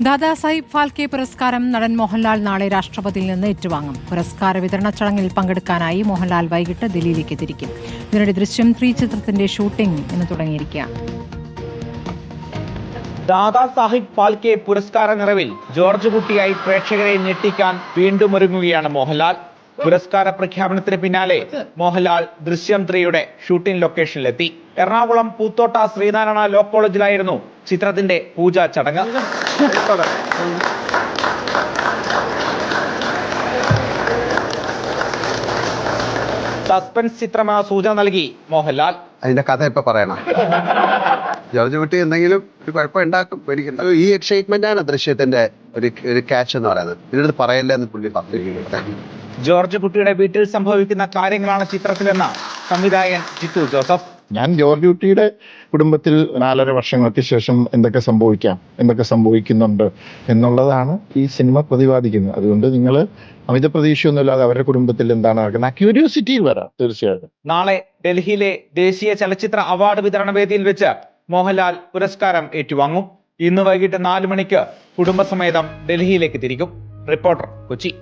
ദാദാസാഹിബ് ഫാൽക്കെ പുരസ്കാരം നടൻ മോഹൻലാൽ നാളെ രാഷ്ട്രപതിയിൽ നിന്ന് ഏറ്റുവാങ്ങും. പുരസ്കാര വിതരണ ചടങ്ങിൽ പങ്കെടുക്കാനായി മോഹൻലാൽ വൈകിട്ട് ദില്ലിയിലേക്ക് തിരിക്കും. ഇതിനിടെ ദൃശ്യം 3 ചിത്രത്തിന്റെ ഷൂട്ടിംഗ് ഇന്ന് തുടങ്ങിയിരിക്കുകയാണ്. ദാദാസാഹിബ് ഫാൽക്കെ പുരസ്കാര നിറവിൽ ജോർജ് കുട്ടിയായി പ്രേക്ഷകരെ ഞെട്ടിക്കാൻ വീണ്ടും ഒരുങ്ങുകയാണ് മോഹൻലാൽ. പുരസ്കാര പ്രഖ്യാപനത്തിന് പിന്നാലെ മോഹൻലാൽ ദൃശ്യം 3യുടെ ഷൂട്ടിംഗ് ലൊക്കേഷനിലെത്തി. എറണാകുളം പൂത്തോട്ട ശ്രീനാരായണ ലോ കോളേജിലായിരുന്നു ചിത്രത്തിന്റെ പൂജാ ചടങ്ങ്. സസ്പെൻസ് ചിത്രമെന്ന സൂചന നൽകി മോഹൻലാൽ. അതിന്റെ കഥ ഇപ്പൊ പറയണം. ജോർജ് കുട്ടി എന്തെങ്കിലും ഒരു കുഴപ്പം ഉണ്ടാക്കും, പേടിക്കണ്ട. ഈ എക്സൈറ്റ്മെന്റ് ആണ് ദൃശ്യത്തിന്റെ ഒരു ക്യാച്ച് എന്ന് പറയുന്നത്. ഇതിനടുത്ത് പറയല്ലേ എന്ന് പുള്ളി പറഞ്ഞിരിക്കുന്നു. ജോർജ് കുട്ടിയുടെ വീട്ടിൽ സംഭവിക്കുന്ന കാര്യങ്ങളാണ് ചിത്രത്തിലെന്ന സംവിധായകൻ ജിത്തു ജോസഫ്. ഞാൻ ജോർജ് കുട്ടിയുടെ കുടുംബത്തിൽ 4.5 വർഷങ്ങൾക്ക് ശേഷം എന്തൊക്കെ സംഭവിക്കാം, എന്തൊക്കെ സംഭവിക്കുന്നുണ്ട് എന്നുള്ളതാണ് ഈ സിനിമ പ്രതിപാദിക്കുന്നത്. അതുകൊണ്ട് നിങ്ങൾ അമിത പ്രതീക്ഷയൊന്നുമില്ലാതെ അവരുടെ കുടുംബത്തിൽ എന്താണ് നടക്കുന്നത് ആ ക്യൂരിയോസിറ്റിയിൽ വരാം തീർച്ചയായിട്ടും. നാളെ ഡൽഹിയിലെ ദേശീയ ചലച്ചിത്ര അവാർഡ് വിതരണ വേദിയിൽ വെച്ച് മോഹൻലാൽ പുരസ്കാരം ഏറ്റുവാങ്ങും. ഇന്ന് വൈകിട്ട് 4 മണിക്ക് കുടുംബസമേതം ഡൽഹിയിലേക്ക് തിരിക്കും. റിപ്പോർട്ടർ, കൊച്ചി.